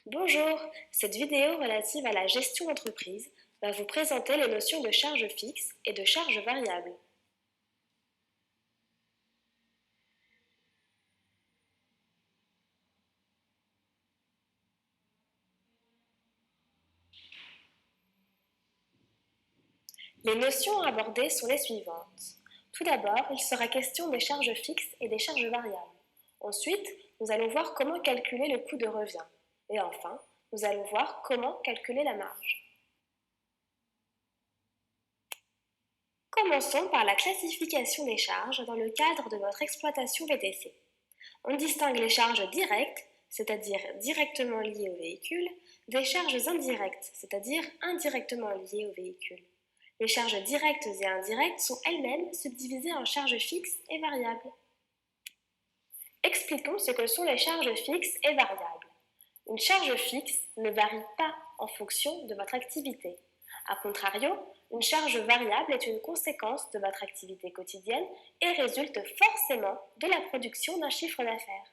Bonjour, cette vidéo relative à la gestion d'entreprise va vous présenter les notions de charges fixes et de charges variables. Les notions abordées sont les suivantes. Tout d'abord, il sera question des charges fixes et des charges variables. Ensuite, nous allons voir comment calculer le coût de revient. Et enfin, nous allons voir comment calculer la marge. Commençons par la classification des charges dans le cadre de votre exploitation VTC. On distingue les charges directes, c'est-à-dire directement liées au véhicule, des charges indirectes, c'est-à-dire indirectement liées au véhicule. Les charges directes et indirectes sont elles-mêmes subdivisées en charges fixes et variables. Expliquons ce que sont les charges fixes et variables. Une charge fixe ne varie pas en fonction de votre activité. A contrario, une charge variable est une conséquence de votre activité quotidienne et résulte forcément de la production d'un chiffre d'affaires.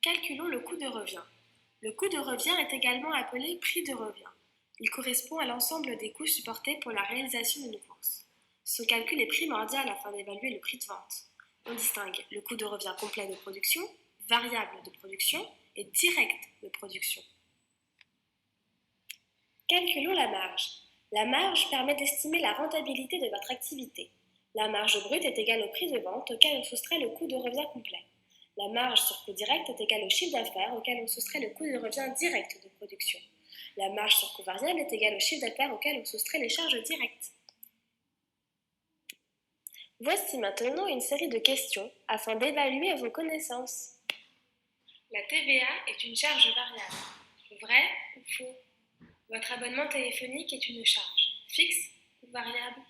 Calculons le coût de revient. Le coût de revient est également appelé prix de revient. Il correspond à l'ensemble des coûts supportés pour la réalisation d'une course. Ce calcul est primordial afin d'évaluer le prix de vente. On distingue le coût de revient complet de production, variable de production et direct de production. Calculons la marge. La marge permet d'estimer la rentabilité de votre activité. La marge brute est égale au prix de vente auquel on soustrait le coût de revient complet. La marge sur coût direct est égale au chiffre d'affaires auquel on soustrait le coût de revient direct de production. La marge sur coût variable est égale au chiffre d'affaires auquel on soustrait les charges directes. Voici maintenant une série de questions afin d'évaluer vos connaissances. La TVA est une charge variable. Vrai ou faux? Votre abonnement téléphonique est une charge fixe ou variable?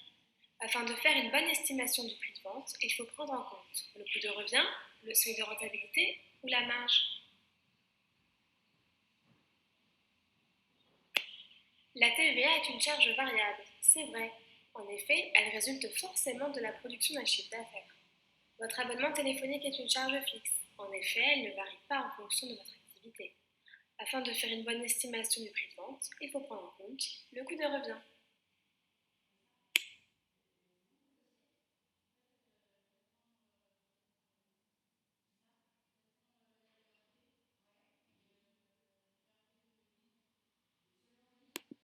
Afin de faire une bonne estimation du prix de vente, il faut prendre en compte le coût de revient, le seuil de rentabilité ou la marge. La TVA est une charge variable, c'est vrai. En effet, elle résulte forcément de la production d'un chiffre d'affaires. Votre abonnement téléphonique est une charge fixe. En effet, elle ne varie pas en fonction de votre activité. Afin de faire une bonne estimation du prix de vente, il faut prendre en compte le coût de revient.